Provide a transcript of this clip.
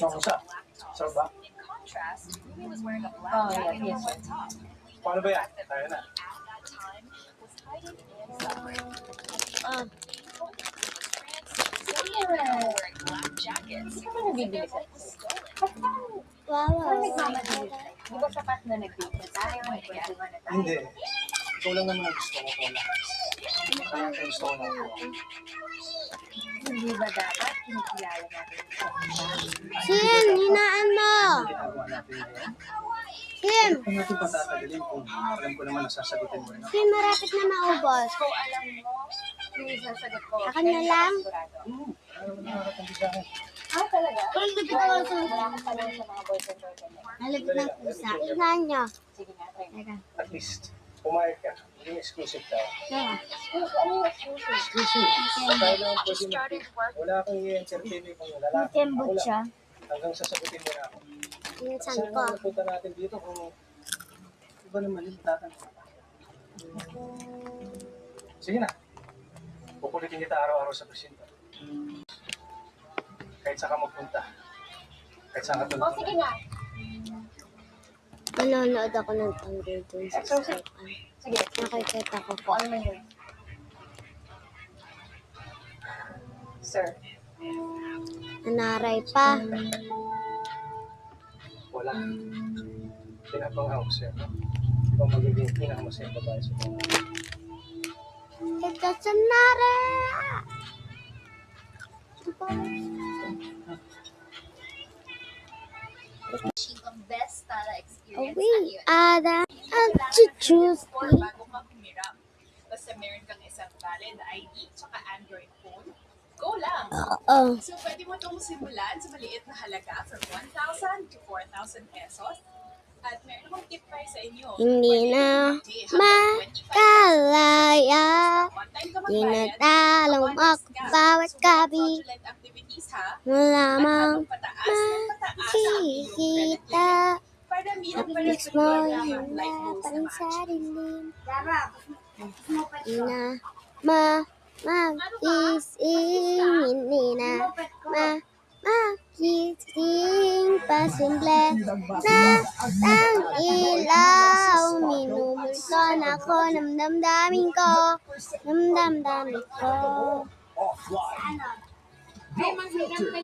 Nakusa? Sarap ba? Oh, yes. Paano ba yan? Tayo na. Hindi ka ba nabibili sa Wow. Di ba sapat na nagbibili tayo? Hindi. Ikaw lang naman ang gusto ko ko na. Kaya gusto ko na ako. Hindi ba dapat kinikilala natin siya? Sim, hinaan mo. Ginagawa natin ngayon. Sim, Kung natin patatagalin kung alam ko naman nasasagutin mo rin ako. Sim, marapit na maubos. Kung alam mo, yung isasagot ko. Akin na lang? Ano naman nakakatandi sa akin? Ah, talaga? Ang lupit ko sa Wala kang tanong sa mga boyfriend. nalupit ng pusa. Hinaan nyo. Sige nga, try. Teka. At least, pumayag ka. Hindi exclusive tayo. Teka. Ano yung exclusive? Exclusive. Sa tayo lang pwede wala akong i-entertain kung lalaki. Ako Kembutsa. lang. Hanggang sasagutin mo na ako. Minsan Kasi ko. ang napunta natin dito kung iba naman yung tatanong. Sige na. Pukulitin kita araw-araw sa presinto. Kahit saan ka magpunta. Kahit saan ka O, tulog. sige na. Nanonood ako ng tanggol dun sa Exorcist. sopan. Sige. Nakikita ko po. Kung ano man yun. Sir. Nanaray pa. Wala. Pinapanghaw ko sa'yo. Ikaw magiging pinakamasayang babae sa mundo. Ito sa naray. Ang best para experience We are the choose. bago ka humirap. Basta meron kang isang valid ID tsaka Android phone, go lang. Oo. So, pwede mo itong simulan sa maliit na halaga from 1,000 to 4,000 pesos. At meron akong tip para sa inyo. Hindi Pwede na kang mag-day hanggang 25 pesos. makalaya. One-time ka Di na magbayad, talong bonus ako ka. bawat So, gabi. fraudulent activities ha. Wala At mang habang pataas ng pataas ang iyong credit makikita. limit, para bilang pa rin Mabilis sa mo program yung ang life goals lahat na sa ma-achieve. dilim. Di na magising. Hindi na magising. Pasimple na ang ilaw. Minumulso na ako ng damdamin ko. Ng damdamin ko.